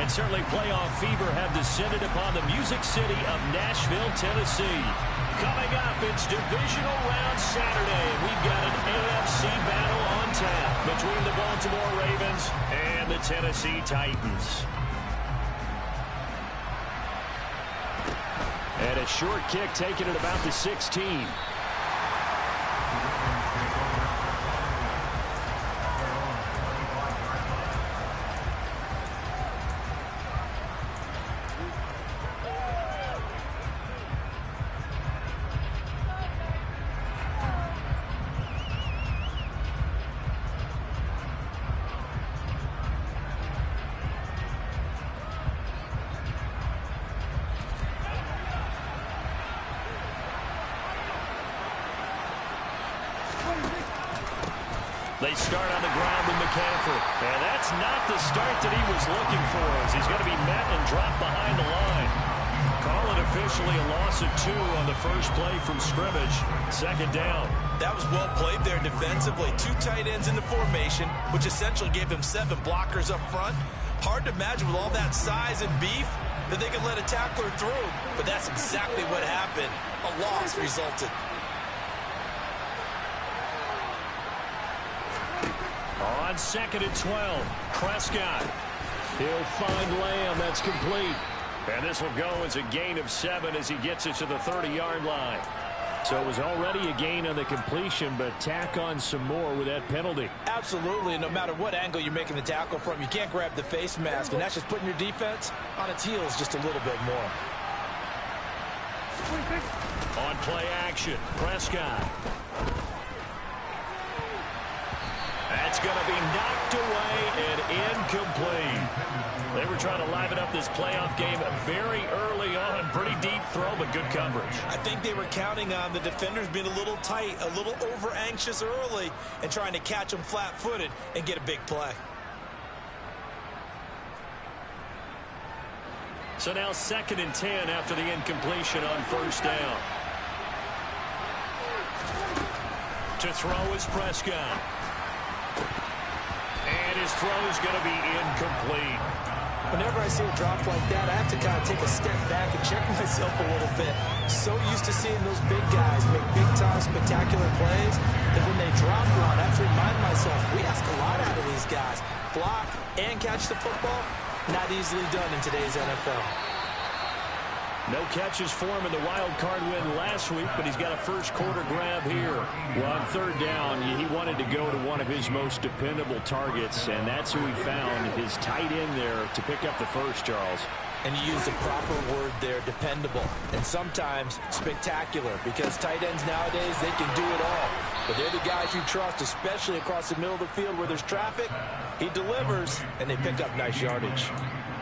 And certainly playoff fever have descended upon the Music City of Nashville, Tennessee. Coming up, it's Divisional Round Saturday. We've got an AFC battle on tap between the Baltimore Ravens and the Tennessee Titans. And a short kick taken at about the 16. They start on the ground with McCaffrey. And that's not the start that he was looking for, as he's going to be met and dropped behind the line. Call it officially a loss of 2 on the first play from scrimmage. Second down. That was well played there defensively. 2 tight ends in the formation, which essentially gave them 7 blockers up front. Hard to imagine with all that size and beef that they could let a tackler through. But that's exactly what happened. A loss resulted. On 2nd and 12, Prescott. He'll find Lamb. That's complete. And this will go as a gain of 7 as he gets it to the 30-yard line. So it was already a gain on the completion, but tack on some more with that penalty. Absolutely. No matter what angle you're making the tackle from, you can't grab the face mask, and that's just putting your defense on its heels just a little bit more. On play action, Prescott. That's going to be knocked away and incomplete. They were trying to liven up this playoff game very early on. Pretty deep throw, but good coverage. I think they were counting on the defenders being a little tight, a little over-anxious early, and trying to catch them flat-footed and get a big play. So now 2nd and 10 after the incompletion on first down. To throw is Prescott. And his throw is going to be incomplete. Whenever I see a drop like that, I have to kind of take a step back and check myself a little bit. So used to seeing those big guys make big-time, spectacular plays that when they drop one, I have to remind myself, we ask a lot out of these guys. Block and catch the football, not easily done in today's NFL. No catches for him in the wild card win last week, but he's got a first quarter grab here. Well, on third down, he wanted to go to one of his most dependable targets, and that's who he found, his tight end there, to pick up the first, Charles. And you use the proper word there, dependable, and sometimes spectacular, because tight ends nowadays, they can do it all. But they're the guys you trust, especially across the middle of the field where there's traffic. He delivers, and they pick up nice yardage.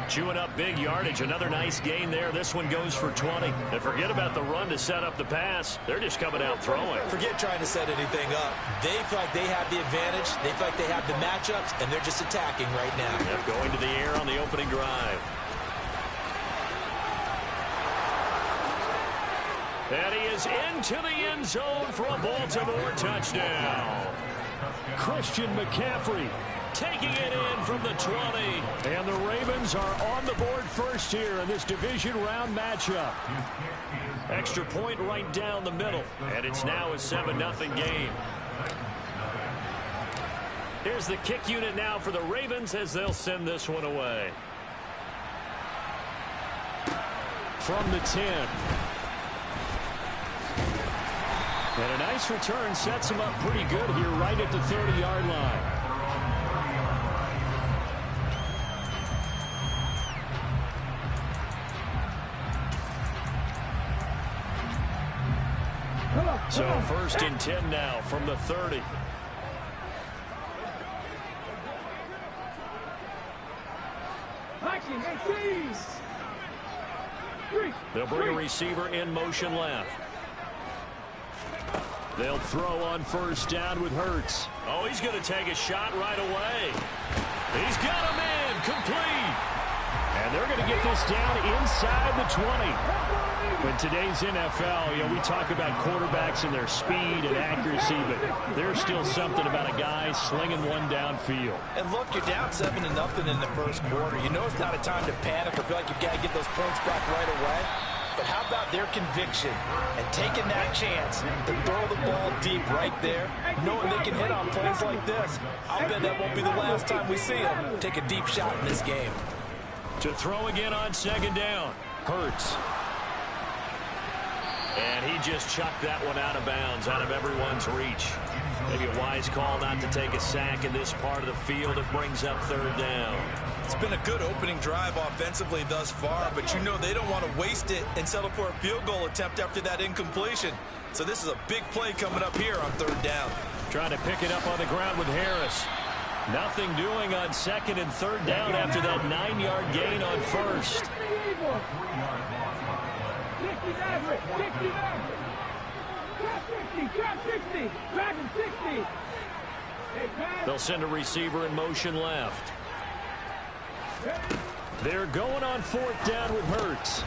Chewing up big yardage. Another nice gain there. This one goes for 20. And forget about the run to set up the pass. They're just coming out throwing. Forget trying to set anything up. They feel like they have the advantage. They feel like they have the matchups, and they're just attacking right now. Yep, going to the air on the opening drive. And he is into the end zone for a Baltimore touchdown. Christian McCaffrey taking it in from the 20. And the Ravens are on the board first here in this division round matchup. Extra point right down the middle. And it's now a 7-0 game. Here's the kick unit now for the Ravens as they'll send this one away. From the 10. And a nice return sets him up pretty good here right at the 30-yard line. So 1st and 10 now from the 30. They'll bring a receiver in motion left. They'll throw on first down with Hurts. Oh, he's going to take a shot right away. He's got him in, complete. And they're going to get this down inside the 20. In today's NFL, we talk about quarterbacks and their speed and accuracy, but there's still something about a guy slinging one downfield. And look, you're down 7-0 in the first quarter. You know it's not a time to panic or feel like you've got to get those points back right away. But how about their conviction and taking that chance to throw the ball deep right there, knowing they can hit on plays like this? I'll bet that won't be the last time we see them take a deep shot in this game. To throw again on second down, Hurts. And he just chucked that one out of bounds, out of everyone's reach. Maybe a wise call not to take a sack in this part of the field. It brings up third down. It's been a good opening drive offensively thus far, but you know they don't want to waste it and settle for a field goal attempt after that incompletion. So this is a big play coming up here on third down. Trying to pick it up on the ground with Harris. Nothing doing on second and third down after that 9-yard gain on first. They'll send a receiver in motion left. They're going on fourth down with Hurts.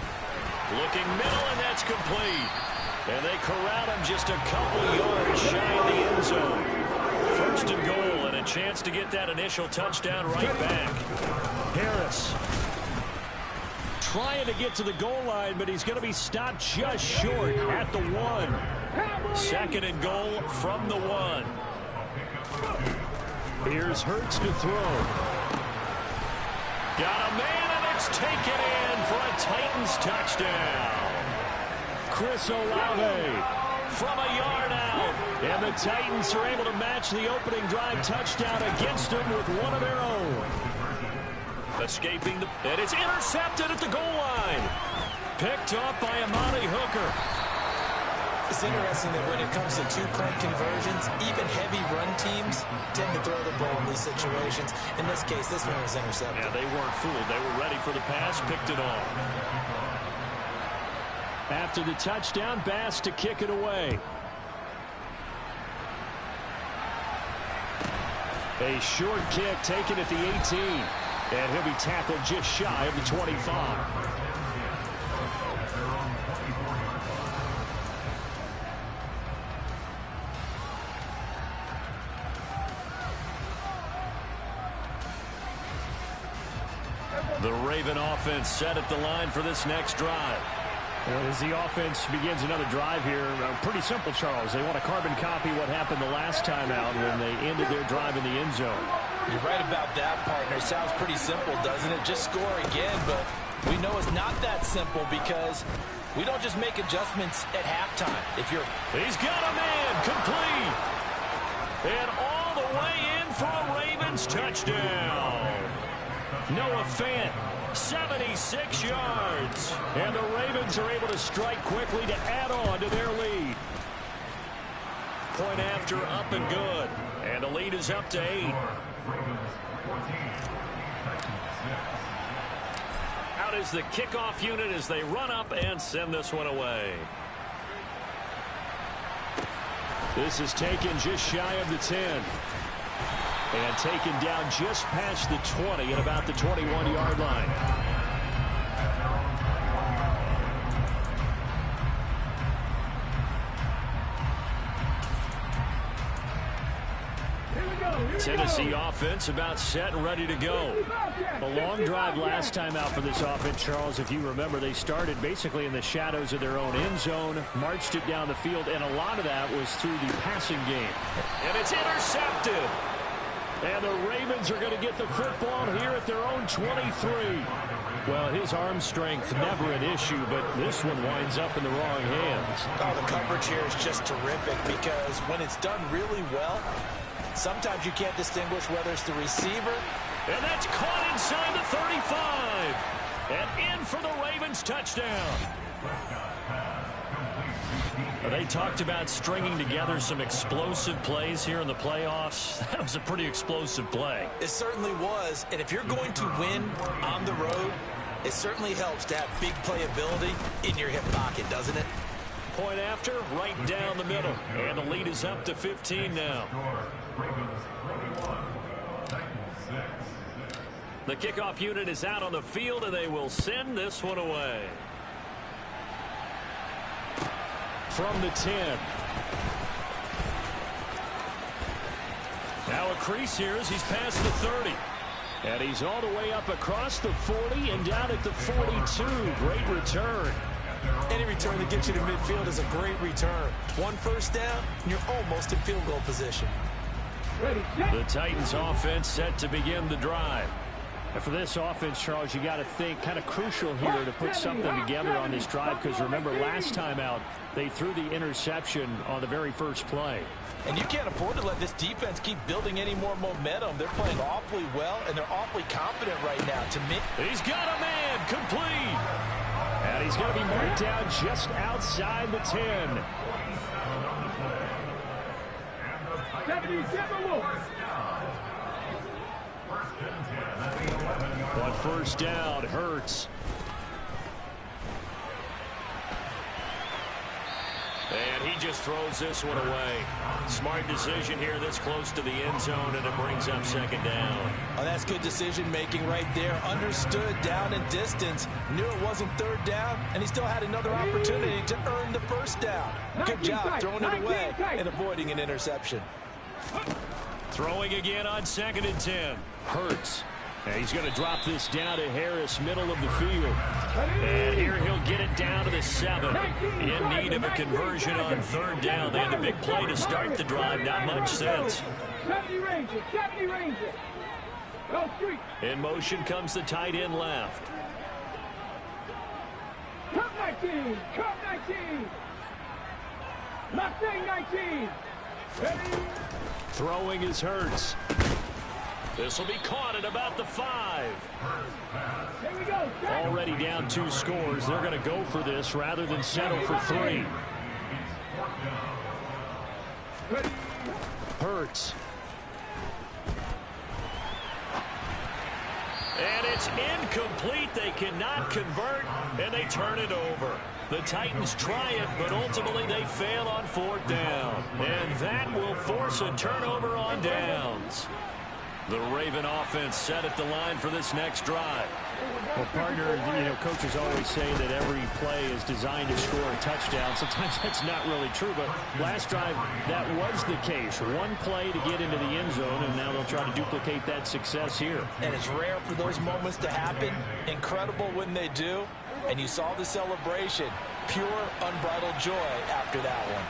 Looking middle, and that's complete. And they corral him just a couple yards shy of the end zone. First and goal, and a chance to get that initial touchdown right back. Harris trying to get to the goal line, but he's going to be stopped just short at the 1. Second and goal from the 1. Here's Hurts to throw. Got a man, and it's taken in for a Titans touchdown. Chris Olave from a yard out. And the Titans are able to match the opening drive touchdown against them with one of their own. Escaping and it's intercepted at the goal line. Picked up by Amani Hooker. It's interesting that when it comes to two-point conversions, even heavy run teams tend to throw the ball in these situations. In this case, this one was intercepted. Yeah, they weren't fooled. They were ready for the pass, picked it off. After the touchdown, Bass to kick it away. A short kick taken at the 18. And he'll be tackled just shy of the 25. The Raven offense set at the line for this next drive. As the offense begins another drive here, pretty simple, Charles. They want to carbon copy what happened the last time out when they ended their drive in the end zone. You're right about that, partner. Sounds pretty simple, doesn't it? Just score again, but we know it's not that simple because we don't just make adjustments at halftime. He's got a man, complete. And all the way in for a Ravens touchdown. Noah Fant, 76 yards. And the Ravens are able to strike quickly to add on to their lead. Point after, up and good. And the lead is up to 8. Out is the kickoff unit as they run up and send this one away. This is taken just shy of the 10. And taken down just past the 20 at about the 21-yard line. Tennessee offense about set and ready to go. A long drive last time out for this offense, Charles. If you remember, they started basically in the shadows of their own end zone, marched it down the field, and a lot of that was through the passing game. And it's intercepted. And the Ravens are going to get the football here at their own 23. Well, his arm strength never an issue, but this one winds up in the wrong hands. Oh, the coverage here is just terrific because when it's done really well, sometimes you can't distinguish whether it's the receiver. And that's caught inside the 35. And in for the Ravens touchdown. They talked about stringing together some explosive plays here in the playoffs. That was a pretty explosive play. It certainly was. And if you're going to win on the road, it certainly helps to have big playability in your hip pocket, doesn't it? Point after, right down the middle. And the lead is up to 15 now. The kickoff unit is out on the field, and they will send this one away. From the 10. Now a crease here as he's past the 30. And he's all the way up across the 40 and down at the 42. Great return. Any return that gets you to midfield is a great return. One first down, and you're almost in field goal position. The Titans offense set to begin the drive. And for this offense, Charles, you got to think kind of crucial here to put something together on this drive, because remember last time out they threw the interception on the very first play. And you can't afford to let this defense keep building any more momentum. They're playing awfully well, and they're awfully confident right now. He's got a man complete. And he's going to be marked down just outside the 10. But first down hurts. And he just throws this one away. Smart decision here this close to the end zone, and it brings up second down. Oh, that's good decision making right there. Understood down and distance. Knew it wasn't third down, and he still had another opportunity to earn the first down. Good job throwing it away and avoiding an interception. Throwing again on 2nd and 10. Hurts. And he's going to drop this down to Harris, middle of the field. And here he'll get it down to the 7. In need of a conversion on third down. They had a big play to start the drive. Not much sense. 70 Rangers. Go street. In motion comes the tight end left. Cup 19. Mustang 19. Ready. Throwing is Hurts. This will be caught at about the 5. Here we go. Already down 2 scores. They're going to go for this rather than settle for 3. Hurts. And it's incomplete. They cannot convert, and they turn it over. The Titans try it, but ultimately they fail on 4th down. And that will force a turnover on downs. The Raven offense set at the line for this next drive. Well, partner, coaches always say that every play is designed to score a touchdown. Sometimes that's not really true, but last drive, that was the case. One play to get into the end zone, and now they'll try to duplicate that success here. And it's rare for those moments to happen. Incredible when they do. And you saw the celebration. Pure, unbridled joy after that one.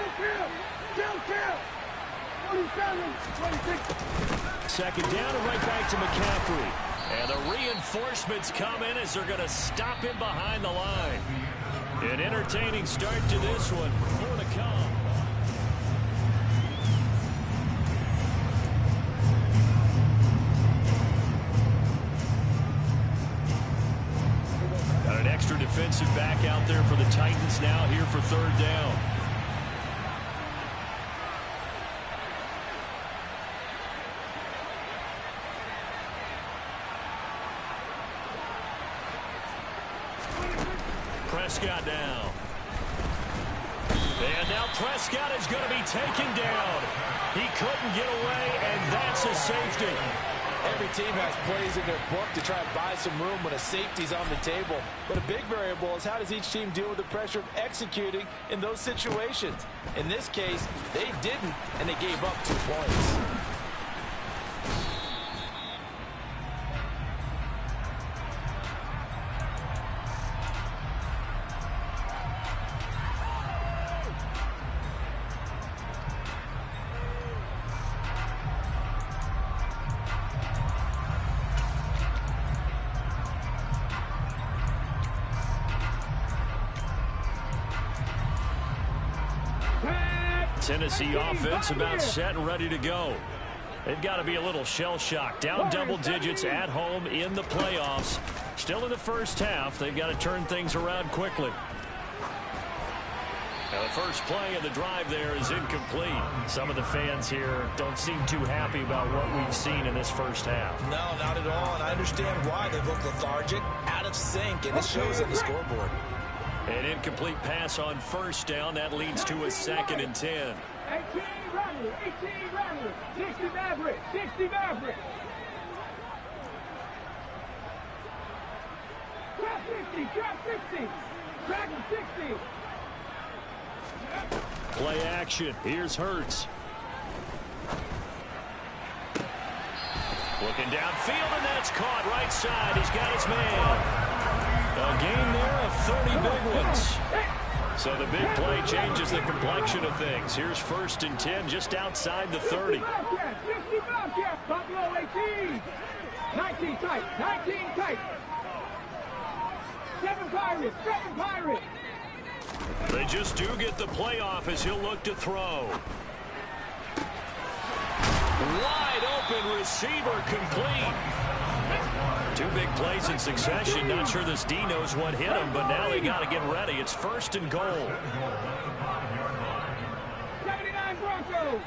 Kill. 27, 26. Second down and right back to McCaffrey. And the reinforcements come in as they're going to stop him behind the line. An entertaining start to this one. More to come. Got an extra defensive back out there for the Titans now here for third down. Prescott now. And now Prescott is going to be taken down. He couldn't get away, and that's a safety. Every team has plays in their book to try and buy some room when a safety's on the table. But a big variable is how does each team deal with the pressure of executing in those situations. In this case, they didn't, and they gave up 2 points. Tennessee offense about set and ready to go. They've got to be a little shell-shocked. Down double digits at home in the playoffs. Still in the first half. They've got to turn things around quickly. Now the first play of the drive there is incomplete. Some of the fans here don't seem too happy about what we've seen in this first half. No, not at all, and I understand why. They look lethargic, out of sync, and it shows on the scoreboard. An incomplete pass on first down. That leads to a 2nd and 10. 18 Rattler, 18 Rattler, 60 Maverick, 60 Maverick. Trap 60, trap 60, trap 60. Play action. Here's Hurts. Looking downfield, and that's caught right side. He's got his man. A gain there of 30 big ones. So the big play changes the complexion of things. Here's 1st and 10 just outside the 30. 60 Bobcat, Buffalo 18. 19 tight, 19 tight. 7 Pirates, 7 Pirates. They just do get the playoff as he'll look to throw. Wide open receiver complete. 2 big plays in succession. Not sure this D knows what hit him, but now they got to get ready. It's 1st and goal. 79 Broncos.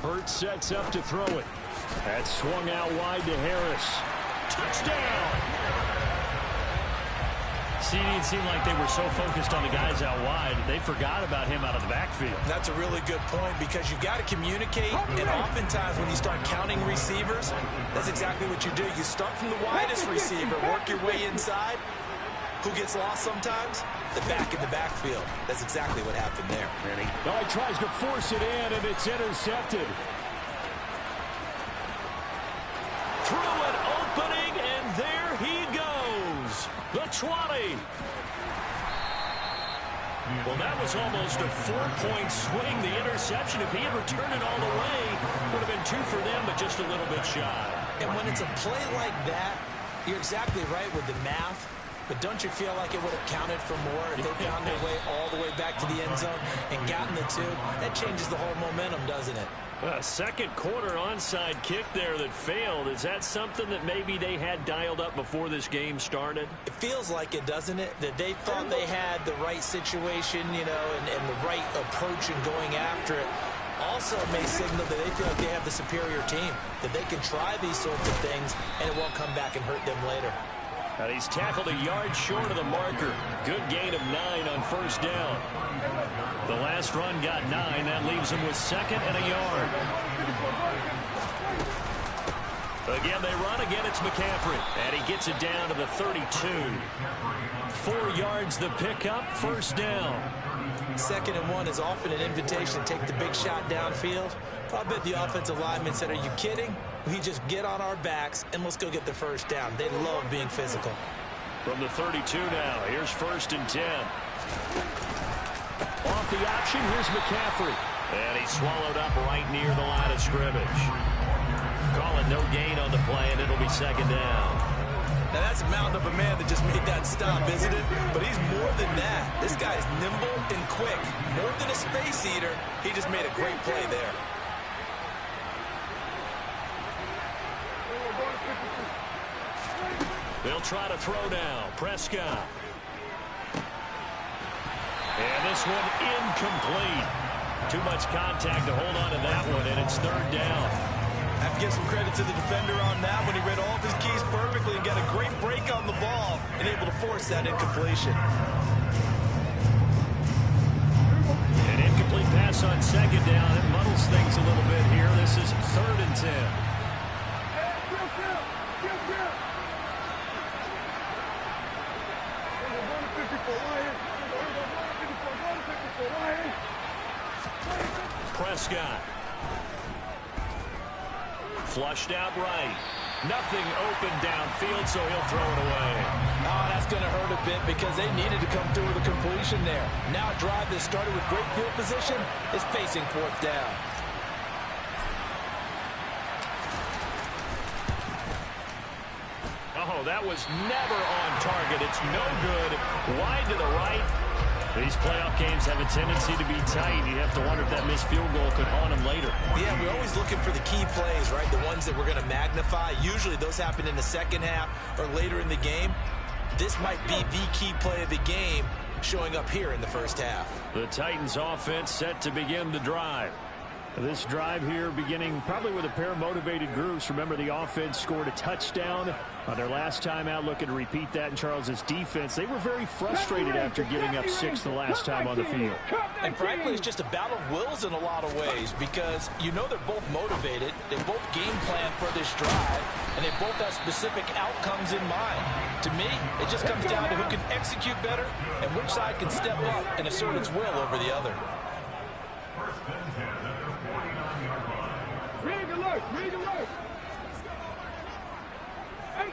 Hurts sets up to throw it. That swung out wide to Harris. Touchdown! See, it seemed like they were so focused on the guys out wide, they forgot about him out of the backfield. That's a really good point because you've got to communicate, and oftentimes when you start counting receivers, that's exactly what you do. You start from the widest receiver, work your way inside. Who gets lost sometimes? The back in the backfield. That's exactly what happened there. Oh, he tries to force it in, and it's intercepted. Through an opening, and there he goes. The 20. Well, that was almost a 4-point swing. The interception, if he had returned it all the way, would have been 2 for them, but just a little bit shy. And when it's a play like that, you're exactly right with the math. But don't you feel like it would have counted for more if they found their way all the way back to the end zone and gotten the 2? That changes the whole momentum, doesn't it? Second quarter onside kick there that failed. Is that something that maybe they had dialed up before this game started? It feels like it, doesn't it? That they thought they had the right situation, you know, and the right approach in going after it. Also may signal that they feel like they have the superior team, that they can try these sorts of things and it won't come back and hurt them later. And he's tackled a yard short of the marker. Good gain of 9 on 1st down. The last run got 9. That leaves him with 2nd and a yard. Again, they run. Again, it's McCaffrey. And he gets it down to the 32. 4 yards the pickup. 1st down. 2nd and 1 is often an invitation to take the big shot downfield. I bet the offensive lineman said, are you kidding? We just get on our backs and let's go get the 1st down. They love being physical. From the 32 now, here's 1st and 10. Off the option, here's McCaffrey. And he's swallowed up right near the line of scrimmage. Calling no gain on the play, and it'll be 2nd down. Now that's a mountain of a man that just made that stop, isn't it? But he's more than that. This guy is nimble and quick. More than a space eater, he just made a great play there. They'll try to throw now. Prescott. And this one incomplete. Too much contact to hold on to that one, and it's 3rd down. I have to give some credit to the defender on that when he read all of his keys perfectly and got a great break on the ball and able to force that incompletion. An incomplete pass on 2nd down. It muddles things a little bit here. This is 3rd and 10. Prescott. Flushed out right. Nothing open downfield, so he'll throw it away. Oh, that's going to hurt a bit because they needed to come through with a completion there. Now a drive that started with great field position is facing 4th down. Oh, that was never on target. It's no good. Wide to the right. These playoff games have a tendency to be tight. You have to wonder if that missed field goal could haunt them later. Yeah, we're always looking for the key plays, right? The ones that we're going to magnify. Usually those happen in the 2nd half or later in the game. This might be the key play of the game showing up here in the 1st half. The Titans offense set to begin the drive. This drive here beginning probably with a pair of motivated groups. Remember, the offense scored a touchdown on their last time out. Looking to repeat that in Charles's defense. They were very frustrated after giving up 6 the last time on the field. And frankly, it's just a battle of wills in a lot of ways because you know they're both motivated. They both game plan for this drive, and they both have specific outcomes in mind. To me, it just comes down to who can execute better and which side can step up and assert its will over the other. Big alert, big alert.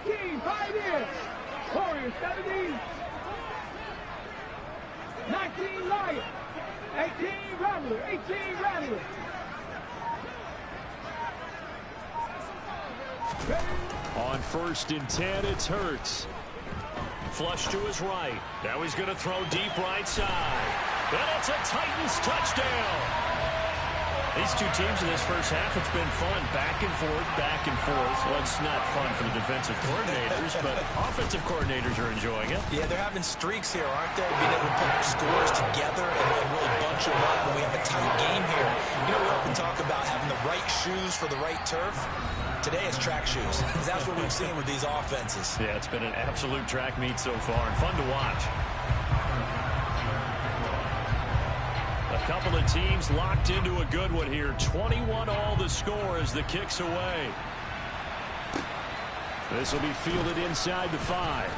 18, 5 in. Warriors, 17. 19, Lions. 18, Rattler. 18, Rattler. On 1st and 10, it's Hurts. Flush to his right. Now he's going to throw deep right side. And it's a Titans touchdown. These two teams in this first half, it's been fun. Back and forth, back and forth. Well, it's not fun for the defensive coordinators, but offensive coordinators are enjoying it. Yeah, they're having streaks here, aren't they? Being able to put scores together and really bunch them up when we have a tight game here. You know, we often talk about having the right shoes for the right turf. Today it's track shoes, because that's what we've seen with these offenses. Yeah, it's been an absolute track meet so far, and fun to watch. A couple of teams locked into a good one here. 21 all the score as the kick's away. This will be fielded inside the 5.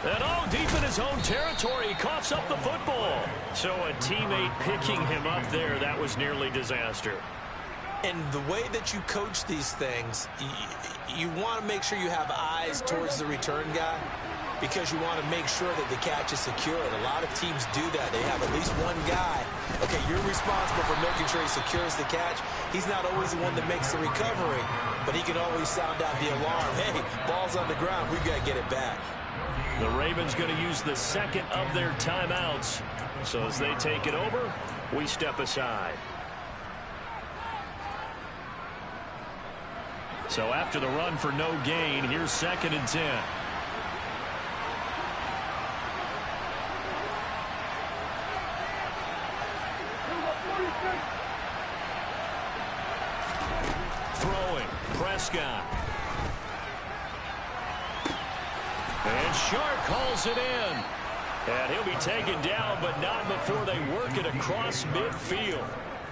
And deep in his own territory, he coughs up the football. So a teammate picking him up there, that was nearly disaster. And the way that you coach these things, you want to make sure you have eyes towards the return guy because you want to make sure that the catch is secure. And a lot of teams do that. They have at least one guy. Okay, you're responsible for making sure he secures the catch. He's not always the one that makes the recovery, but he can always sound out the alarm. Hey, ball's on the ground. We've got to get it back. The Ravens going to use the second of their timeouts. So as they take it over, we step aside. So after the run for no gain, here's 2nd and 10. Throwing, Prescott. And Sharp calls it in. And he'll be taken down, but not before they work it across midfield.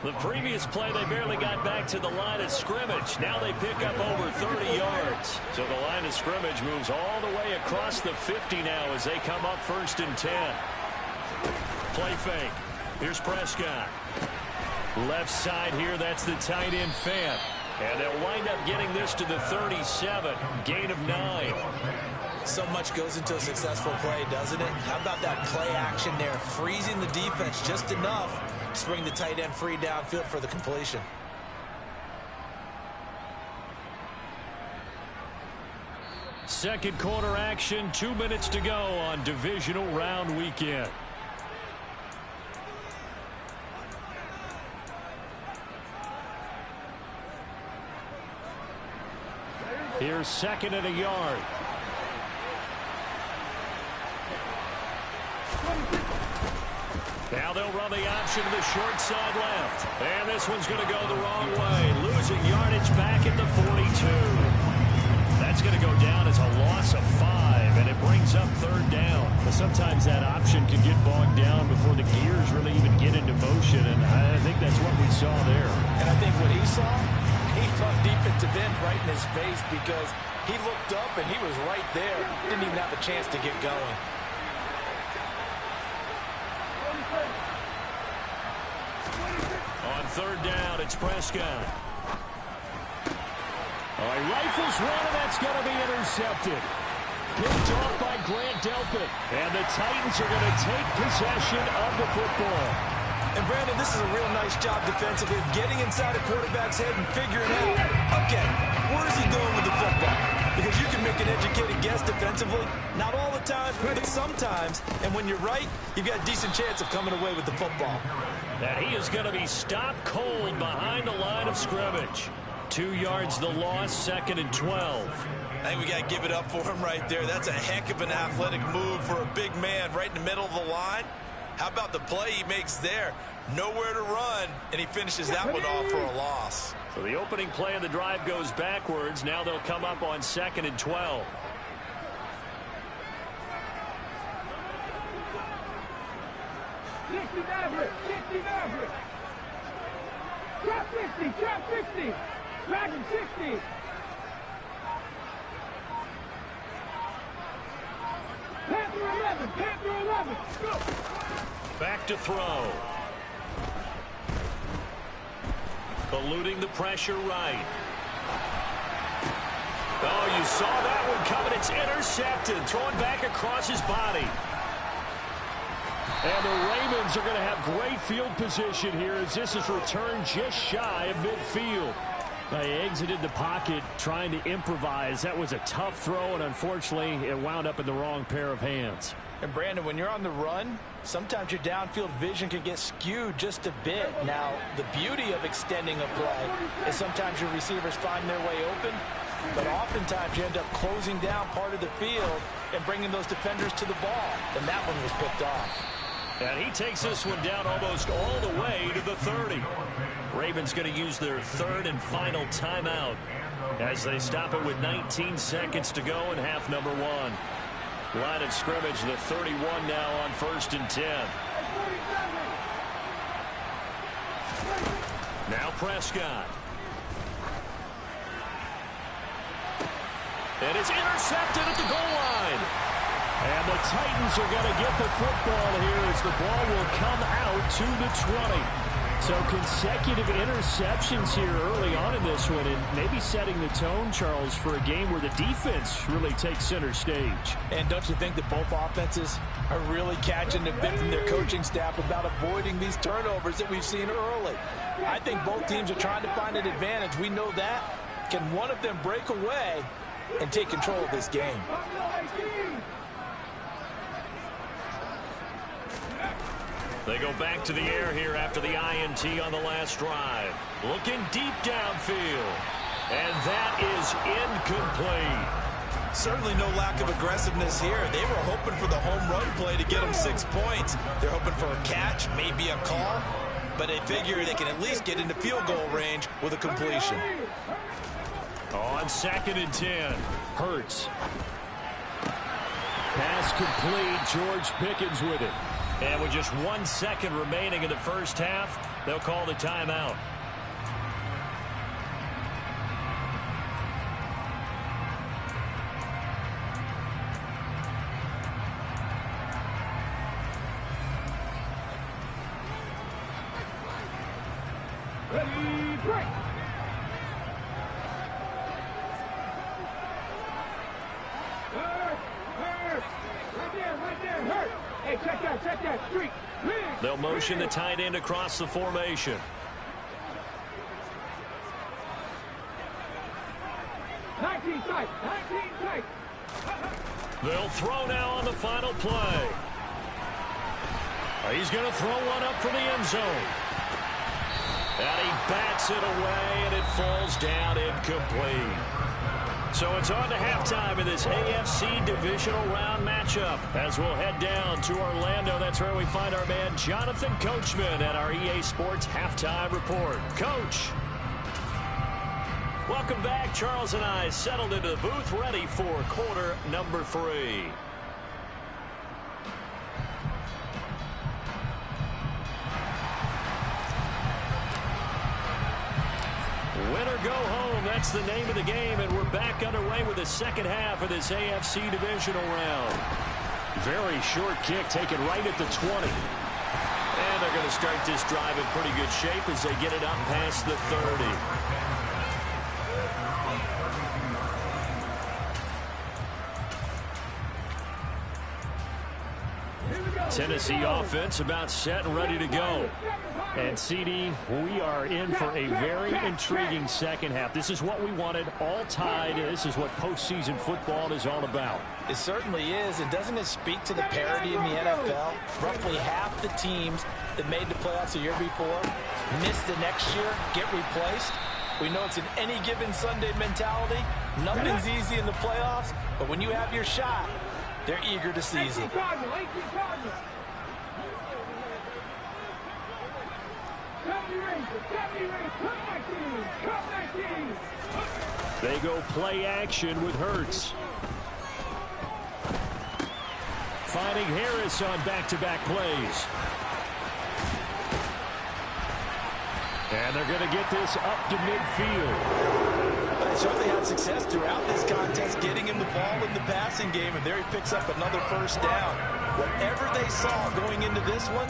The previous play, they barely got back to the line of scrimmage. Now they pick up over 30 yards. So the line of scrimmage moves all the way across the 50 now as they come up 1st and 10. Play fake. Here's Prescott. Left side here, that's the tight end Fant. And they'll wind up getting this to the 37. Gain of 9. So much goes into a successful play, doesn't it? How about that play action there? Freezing the defense just enough to bring the tight end free downfield for the completion. Second quarter action, 2 minutes to go on divisional round weekend. Here's 2nd and a yard. Now they'll run the option to the short side left. And this one's going to go the wrong way. Losing yardage back at the 42. That's going to go down as a loss of 5, and it brings up 3rd down. But sometimes that option can get bogged down before the gears really even get into motion, and I think that's what we saw there. And I think what he saw, he saw defensive end right in his face because he looked up and he was right there. Didn't even have a chance to get going. On 3rd down, it's Prescott. He rifles one, and that's going to be intercepted. Picked off by Grant Delpit. And the Titans are going to take possession of the football. And, Brandon, this is a real nice job defensively of getting inside a quarterback's head and figuring out, okay, where is he going with the football? Because you can make an educated guess defensively. Not all the time, but sometimes. And when you're right, you've got a decent chance of coming away with the football. And he is going to be stopped cold behind the line of scrimmage. 2 yards the loss, 2nd and 12. I think we got to give it up for him right there. That's a heck of an athletic move for a big man right in the middle of the line. How about the play he makes there? Nowhere to run, and he finishes that one off for a loss. So the opening play of the drive goes backwards. Now they'll come up on 2nd and 12. Trap 60, trap 60, Dragon 60. Panther 11, go. Back to throw. Eluding the pressure right. Oh, you saw that one coming. It's intercepted. Throwing back across his body. And the Ravens are going to have great field position here as this is returned just shy of midfield. They exited the pocket trying to improvise. That was a tough throw, and unfortunately, it wound up in the wrong pair of hands. And Brandon, when you're on the run, sometimes your downfield vision can get skewed just a bit. Now, the beauty of extending a play is sometimes your receivers find their way open, but oftentimes you end up closing down part of the field and bringing those defenders to the ball. And that one was picked off. And he takes this one down almost all the way to the 30. Ravens going to use their 3rd and final timeout as they stop it with 19 seconds to go in half number 1. Line of scrimmage, the 31 now on 1st and 10. Now Prescott. And it's intercepted at the goal line. And the Titans are going to get the football here as the ball will come out to the 20. So consecutive interceptions here early on in this one, and maybe setting the tone, Charles, for a game where the defense really takes center stage. And don't you think that both offenses are really catching the bit from their coaching staff about avoiding these turnovers that we've seen early? I think both teams are trying to find an advantage. We know that. Can one of them break away and take control of this game? They go back to the air here after the INT on the last drive. Looking deep downfield. And that is incomplete. Certainly no lack of aggressiveness here. They were hoping for the home run play to get them 6 points. They're hoping for a catch, maybe a call, but they figure they can at least get into field goal range with a completion. On 2nd and 10, Hurts. Pass complete. George Pickens with it. And with just 1 second remaining in the first half, they'll call the timeout. Ready, break. Right there, hurt. Hey, check that streak. They'll motion the tight end across the formation. Nineteen tight. They'll throw now on the final play. He's going to throw one up for the end zone. And he bats it away, and it falls down incomplete. So it's on to halftime in this AFC divisional round matchup as we'll head down to Orlando. That's where we find our man Jonathan Coachman at our EA Sports Halftime Report. Coach. Welcome back. Charles and I settled into the booth ready for quarter number 3. Win or go home, that's the name of the game, and we're back underway with the second half of this AFC divisional round. Very short kick taken right at the 20. And they're going to start this drive in pretty good shape as they get it up past the 30. Tennessee offense about set and ready to go. And, CD, we are in for a very intriguing second half. This is what we wanted, all tied. This is what postseason football is all about. It certainly is. And doesn't it speak to the parity in the NFL? Roughly half the teams that made the playoffs the year before miss the next year, get replaced. We know it's an any given Sunday mentality. Nothing's easy in the playoffs, but when you have your shot, they're eager to seize it. They go play action with Hurts. Finding Harris on back-to-back plays. And they're going to get this up to midfield. They certainly had success throughout this contest, getting him the ball in the passing game, and there he picks up another first down. Whatever they saw going into this one,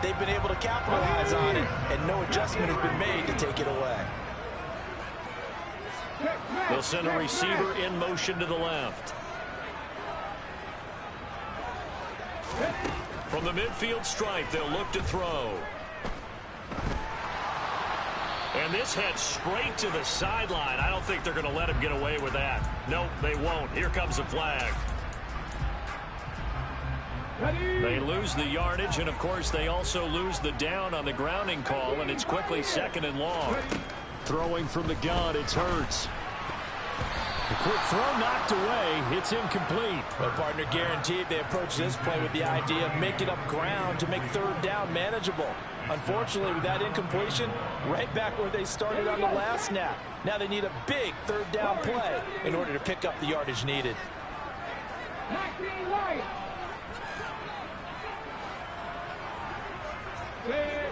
they've been able to capitalize on it, and no adjustment has been made to take it away. They'll send a receiver in motion to the left. From the midfield stripe, they'll look to throw. And this heads straight to the sideline. I don't think they're going to let him get away with that. Nope, they won't. Here comes the flag. They lose the yardage, and of course they also lose the down on the grounding call, and it's quickly 2nd and long. Throwing from the gun, it's Hurts. The quick throw knocked away. It's incomplete. Well, partner, guaranteed they approach this play with the idea of making up ground to make 3rd down manageable. Unfortunately, with that incompletion, right back where they started on the last snap. Now they need a big 3rd down play in order to pick up the yardage needed.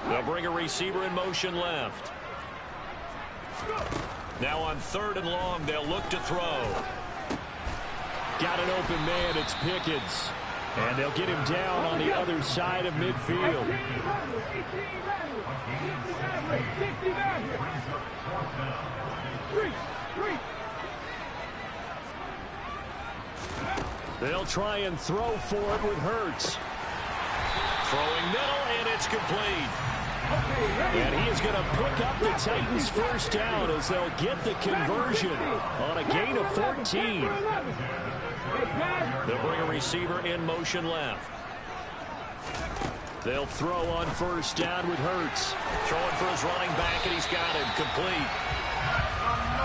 They'll bring a receiver in motion left. Now on 3rd and long, they'll look to throw. Got an open man, it's Pickens. And they'll get him down on the other side of midfield. They'll try and throw for it with Hurts. Throwing middle, and it's complete. And he is going to pick up the Titans' first down as they'll get the conversion on a gain of 14. They'll bring a receiver in motion left. They'll throw on 1st down with Hurts. Throwing for his running back, and he's got him complete.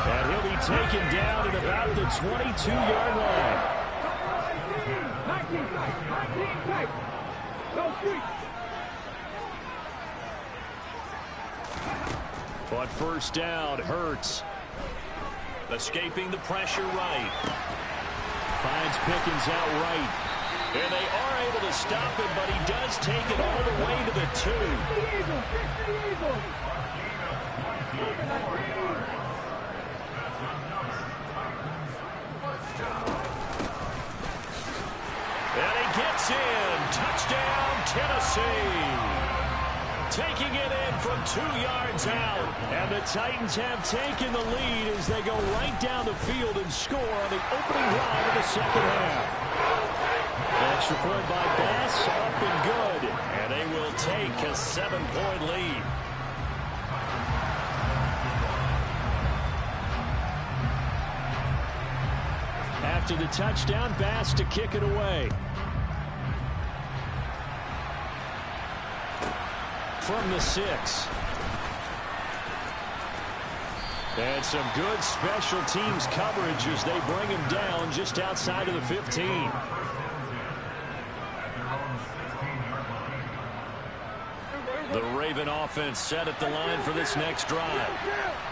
And he'll be taken down at about the 22-yard line. On 1st down, Hurts. Escaping the pressure right. Finds Pickens out right. And they are able to stop him, but he does take it all the way to the 2. And he gets in. Touchdown, Tennessee. Taking it in from 2 yards out. And the Titans have taken the lead as they go right down the field and score on the opening drive of the 2nd half. Extra point by Bass, up and good. And they will take a 7-point lead. After the touchdown, Bass to kick it away. From the 6. And some good special teams coverage as they bring him down just outside of the 15. The Raven offense set at the line for this next drive.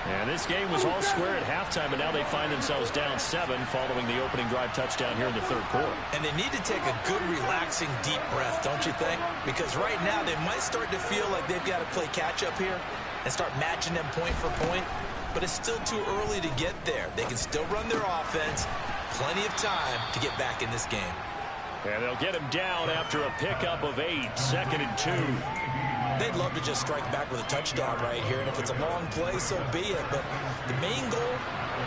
And this game was all square at halftime, and now they find themselves down 7 following the opening drive touchdown here in the 3rd quarter. And they need to take a good, relaxing, deep breath, don't you think? Because right now they might start to feel like they've got to play catch-up here and start matching them point for point. But it's still too early to get there. They can still run their offense. Plenty of time to get back in this game. And they'll get him down after a pickup of 8, 2nd and 2. They'd love to just strike back with a touchdown right here, and if it's a long play, so be it. But the main goal,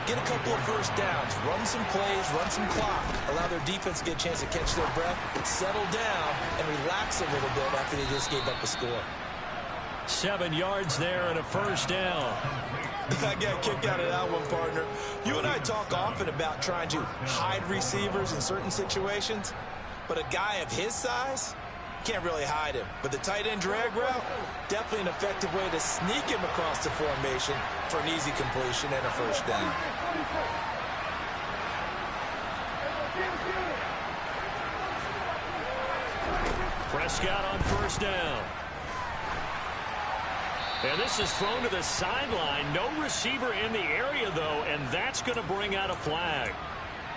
get a couple of first downs, run some plays, run some clock, allow their defense to get a chance to catch their breath, settle down, and relax a little bit after they just gave up a score. 7 yards there and a first down. I got a kick out of that one, partner. You and I talk often about trying to hide receivers in certain situations, but a guy of his size, can't really hide him. But the tight end drag route, definitely an effective way to sneak him across the formation for an easy completion and a first down. Prescott on first down. And this is thrown to the sideline. No receiver in the area, though, and that's going to bring out a flag.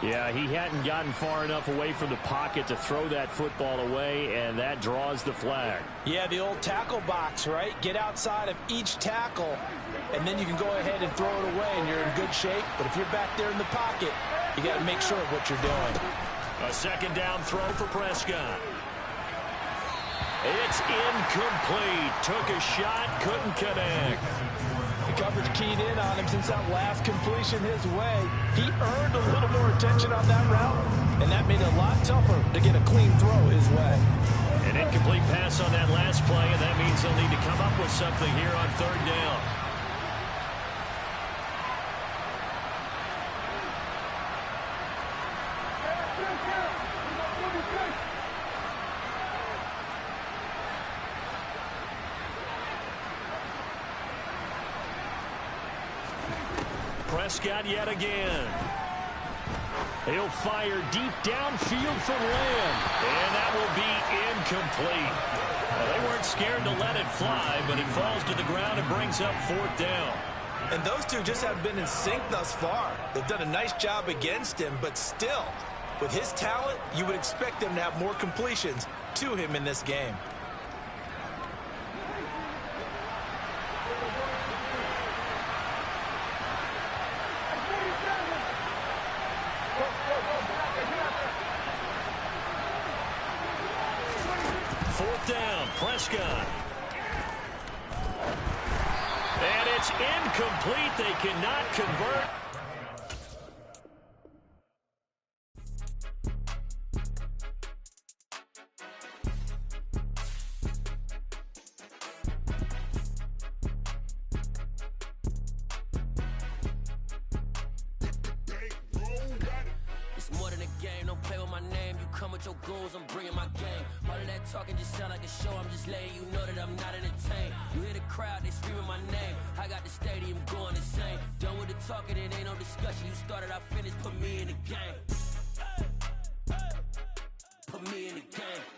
Yeah, he hadn't gotten far enough away from the pocket to throw that football away, and that draws the flag. Yeah, the old tackle box, right? Get outside of each tackle, and then you can go ahead and throw it away, and you're in good shape. But if you're back there in the pocket, you got to make sure of what you're doing. A second down throw for Prescott. It's incomplete. Took a shot, couldn't connect. The coverage keyed in on him since that last completion his way. He earned a little more attention on that route, and that made it a lot tougher to get a clean throw his way. An incomplete pass on that last play, and that means they'll need to come up with something here on third down. Prescott yet again. He'll fire deep downfield for Lamb. And that will be incomplete. Well, they weren't scared to let it fly, but it falls to the ground and brings up fourth down. And those two just have been in sync thus far. They've done a nice job against him, but still, with his talent, you would expect them to have more completions to him in this game. Fourth down, Prescott. And it's incomplete. They cannot convert. It's more than a game, don't play with my name. You come with your goons, I'm bringing my game. All of that talking just sound like a show. I'm just letting you know that I'm not entertained. You hear the crowd, they screaming my name. I got the stadium going insane. Done with the talking, it ain't no discussion. You started, I finished, put me in the game. Put me in the game.